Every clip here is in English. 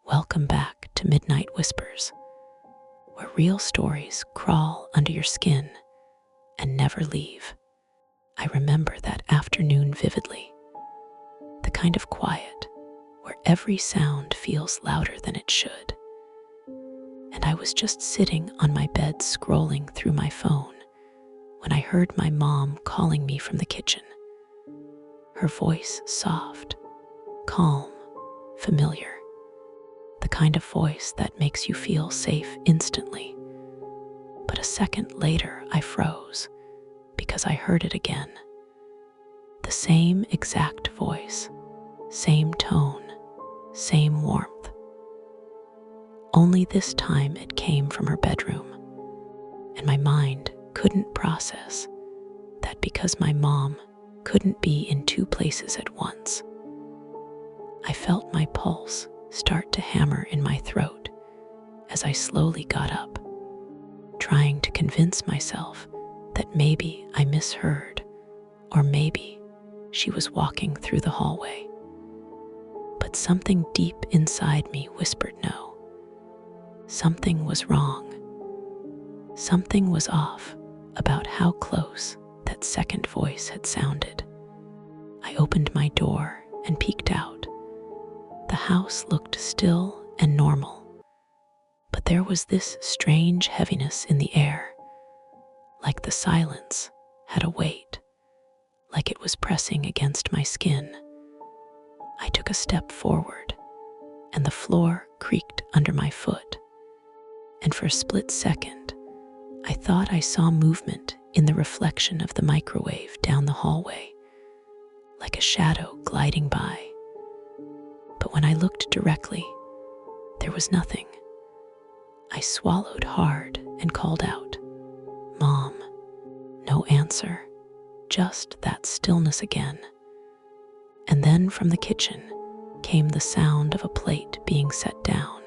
Welcome back to Midnight Whispers, where real stories crawl under your skin and never leave. I remember that afternoon vividly, the kind of quiet where every sound feels louder than it should. And I was just sitting on my bed scrolling through my phone when I heard my mom calling me from the kitchen. Her voice soft, calm, familiar. The kind of voice that makes you feel safe instantly. But a second later, I froze because I heard it again. The same exact voice, same tone, same warmth. Only this time it came from her bedroom, and my mind couldn't process that because my mom couldn't be in two places at once. I felt my pulse start to hammer in my throat as I slowly got up, trying to convince myself that maybe I misheard, or maybe she was walking through the hallway. But something deep inside me whispered no. Something was wrong. Something was off about how close that second voice had sounded. I opened my door and peeked out. The house looked still and normal, but there was this strange heaviness in the air, like the silence had a weight, like it was pressing against my skin. I took a step forward, and the floor creaked under my foot, and for a split second, I thought I saw movement in the reflection of the microwave down the hallway, like a shadow gliding by. But when I looked directly, there was nothing. I swallowed hard and called out, "Mom." No answer, just that stillness again. And then from the kitchen came the sound of a plate being set down,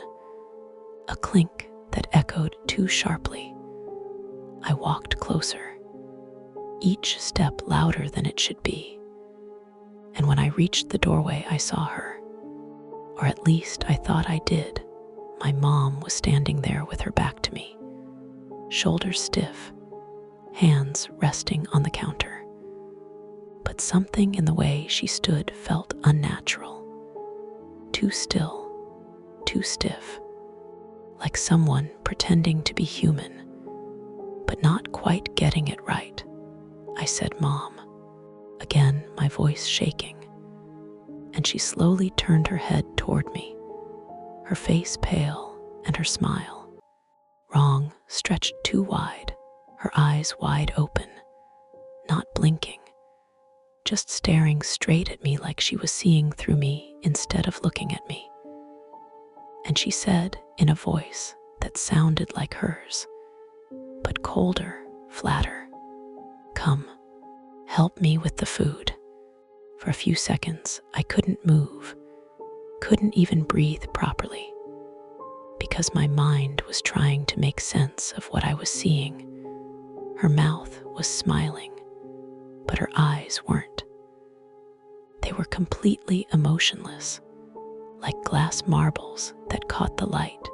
a clink that echoed too sharply. I walked closer, each step louder than it should be. And when I reached the doorway, I saw her. Or at least I thought I did. My mom was standing there with her back to me, shoulders stiff, hands resting on the counter. But something in the way she stood felt unnatural, too still, too stiff, like someone pretending to be human, but not quite getting it right. I said, "Mom," again, my voice shaking. And she slowly turned her head toward me, her face pale and her smile, wrong, stretched too wide, her eyes wide open, not blinking, just staring straight at me like she was seeing through me instead of looking at me. And she said in a voice that sounded like hers, but colder, flatter, "Come, help me with the food." For a few seconds, I couldn't move, couldn't even breathe properly, because my mind was trying to make sense of what I was seeing. Her mouth was smiling, but her eyes weren't. They were completely emotionless, like glass marbles that caught the light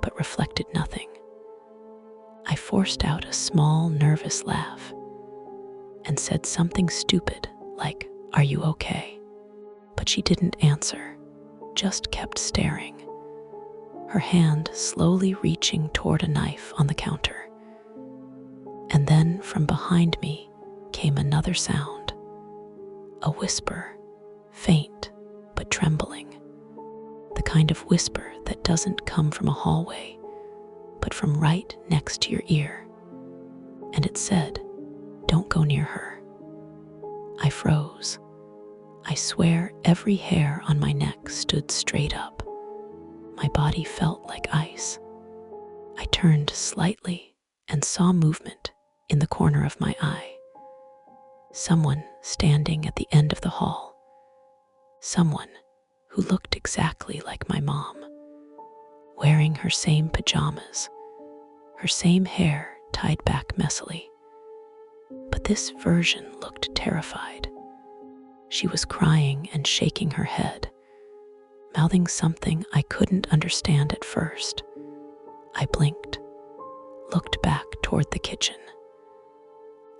but reflected nothing. I forced out a small, nervous laugh and said something stupid like, "Are you okay?" But she didn't answer, just kept staring, her hand slowly reaching toward a knife on the counter. And then from behind me came another sound, a whisper, faint but trembling, the kind of whisper that doesn't come from a hallway, but from right next to your ear. And it said, "Don't go near her." I froze. I swear every hair on my neck stood straight up. My body felt like ice. I turned slightly and saw movement in the corner of my eye. Someone standing at the end of the hall. Someone who looked exactly like my mom, wearing her same pajamas, her same hair tied back messily. But this version looked terrified. She was crying and shaking her head, mouthing something I couldn't understand at first. I blinked, looked back toward the kitchen,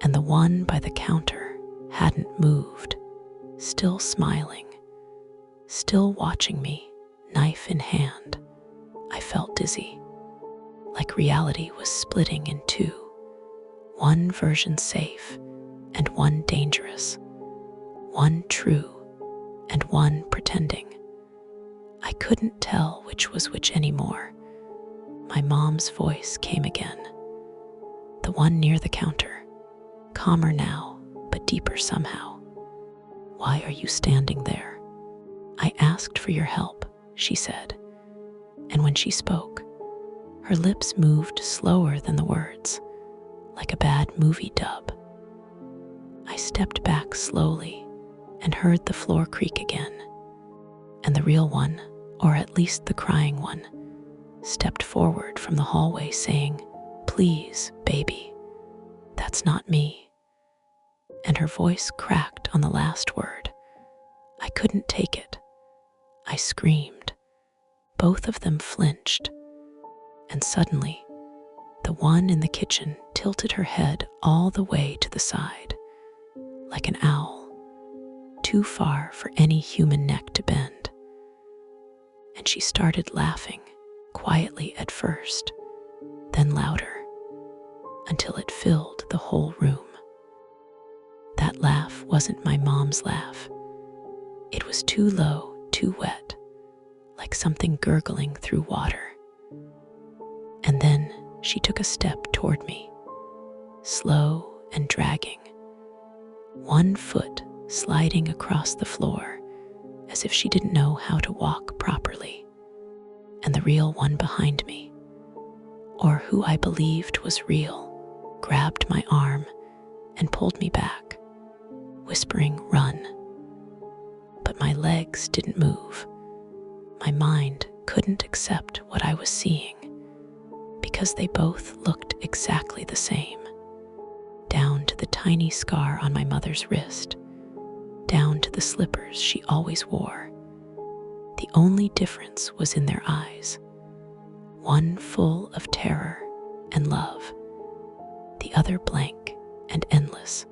and the one by the counter hadn't moved, still smiling, still watching me, knife in hand. I felt dizzy, like reality was splitting in two, one version safe and one dangerous, one true and one pretending. I couldn't tell which was which anymore. My mom's voice came again, the one near the counter, calmer now, but deeper somehow. "Why are you standing there?" "I asked for your help," she said. And when she spoke, her lips moved slower than the words, like a bad movie dub. I stepped back slowly and heard the floor creak again, and the real one, or at least the crying one, stepped forward from the hallway saying, "Please, baby, that's not me." And her voice cracked on the last word. I couldn't take it. I screamed. Both of them flinched, and suddenly, the one in the kitchen tilted her head all the way to the side, like an owl, too far for any human neck to bend. And she started laughing, quietly at first, then louder, until it filled the whole room. That laugh wasn't my mom's laugh. It was too low, too wet, like something gurgling through water. And then she took a step toward me, slow and dragging, one foot sliding across the floor as if she didn't know how to walk properly. And the real one behind me, or who I believed was real, grabbed my arm and pulled me back, whispering, "Run." But my legs didn't move. My mind couldn't accept what I was seeing, because they both looked exactly the same, down to the tiny scar on my mother's wrist, down to the slippers she always wore. The only difference was in their eyes, one full of terror and love, the other blank and endless.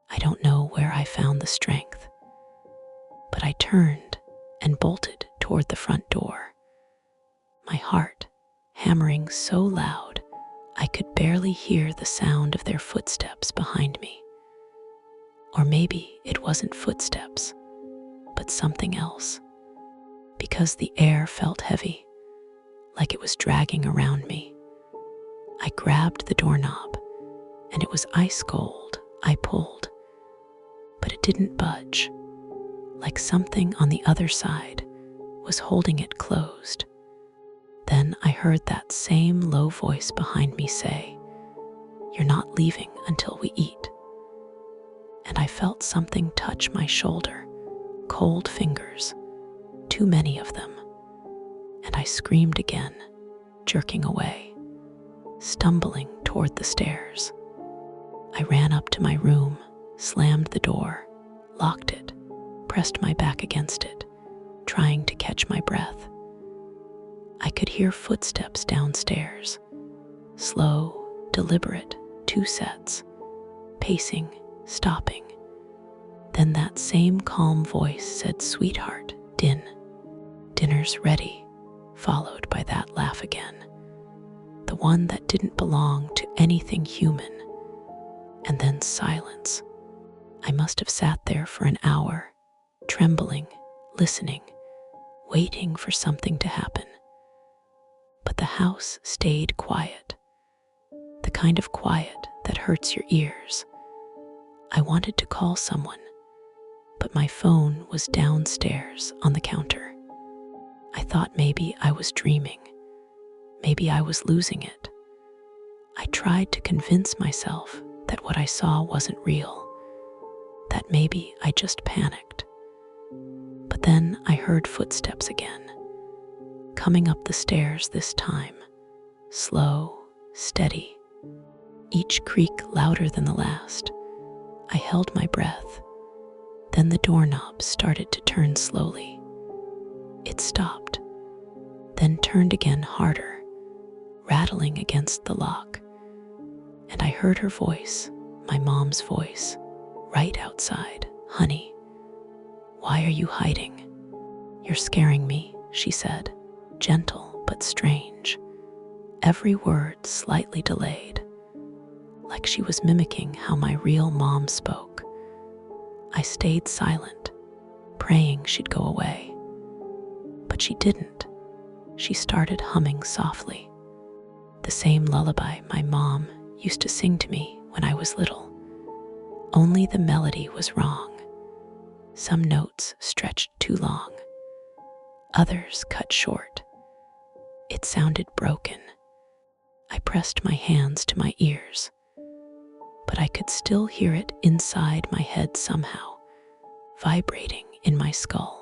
I don't know where I found the strength, but I turned and bolted toward the front door, my heart hammering so loud I could barely hear the sound of their footsteps behind me. Or maybe it wasn't footsteps, but something else, because the air felt heavy, like it was dragging around me. I grabbed the doorknob, and it was ice cold. I pulled, but it didn't budge, like something on the other side was holding it closed. Then I heard that same low voice behind me say, "You're not leaving until we eat." And I felt something touch my shoulder, cold fingers, too many of them. And I screamed again, jerking away, stumbling toward the stairs. I ran up to my room, slammed the door, locked it, pressed my back against it, trying to catch my breath. I could hear footsteps downstairs, slow, deliberate, 2 sets, pacing, stopping. Then that same calm voice said, "Sweetheart, dinner's ready," followed by that laugh again, the one that didn't belong to anything human. And then silence. I must have sat there for an hour, trembling, listening, waiting for something to happen. But the house stayed quiet, the kind of quiet that hurts your ears. I wanted to call someone, but my phone was downstairs on the counter. I thought maybe I was dreaming, maybe I was losing it. I tried to convince myself that what I saw wasn't real, that maybe I just panicked. But then I heard footsteps again, coming up the stairs this time, slow, steady, each creak louder than the last. I held my breath. Then the doorknob started to turn slowly. It stopped, then turned again harder, rattling against the lock. And I heard her voice, my mom's voice, right outside. "Honey, why are you hiding? You're scaring me," she said, gentle but strange, every word slightly delayed, like she was mimicking how my real mom spoke. I stayed silent, praying she'd go away. But she didn't. She started humming softly, the same lullaby my mom used to sing to me when I was little. Only the melody was wrong. Some notes stretched too long, others cut short. It sounded broken. I pressed my hands to my ears, but I could still hear it inside my head somehow, vibrating in my skull.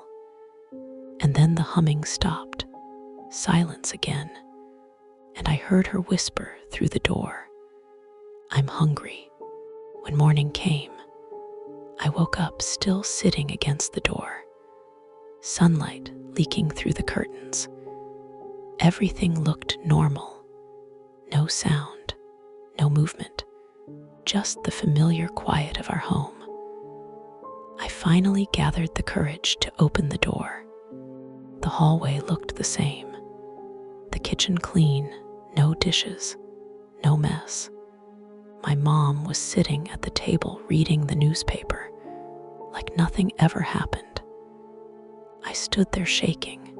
And then the humming stopped, silence again, and I heard her whisper through the door, "I'm hungry." When morning came, I woke up still sitting against the door, sunlight leaking through the curtains. Everything looked normal. No sound, no movement, just the familiar quiet of our home. I finally gathered the courage to open the door. The hallway looked the same. The kitchen clean, no dishes, no mess. My mom was sitting at the table reading the newspaper, like nothing ever happened. I stood there shaking,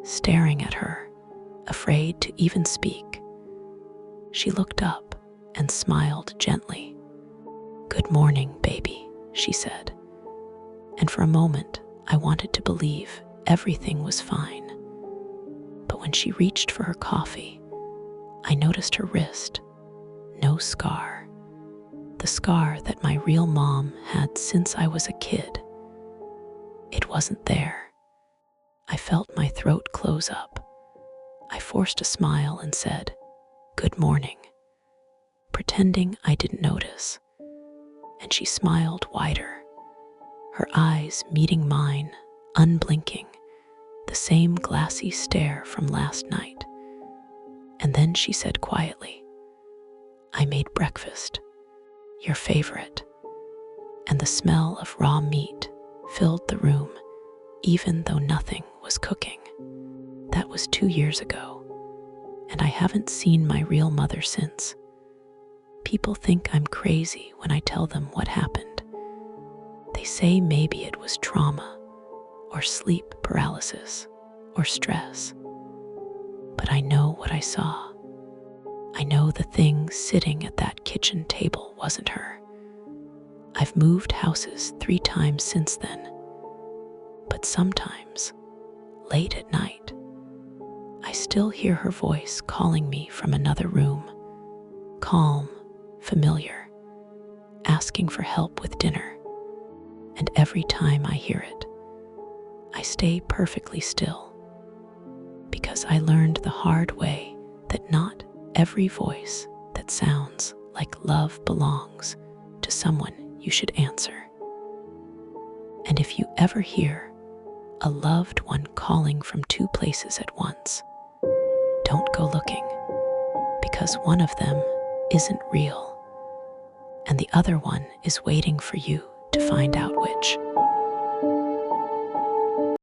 staring at her, afraid to even speak. She looked up and smiled gently. "Good morning, baby," she said. And for a moment, I wanted to believe everything was fine. But when she reached for her coffee, I noticed her wrist. No scar. The scar that my real mom had since I was a kid. It wasn't there. I felt my throat close up. I forced a smile and said, "Good morning," pretending I didn't notice. And she smiled wider, her eyes meeting mine, unblinking, the same glassy stare from last night. And then she said quietly, "I made breakfast, your favorite," and the smell of raw meat filled the room, even though nothing was cooking. That was 2 years ago, and I haven't seen my real mother since. People think I'm crazy when I tell them what happened. They say maybe it was trauma, or sleep paralysis, or stress. But I know what I saw. I know the thing sitting at that kitchen table wasn't her. I've moved houses 3 times since then. But sometimes, late at night, I still hear her voice calling me from another room, calm, familiar, asking for help with dinner. And every time I hear it, I stay perfectly still, because I learned the hard way that not every voice that sounds like love belongs to someone you should answer. And if you ever hear a loved one calling from 2 places at once, don't go looking, because one of them isn't real, and the other one is waiting for you to find out which.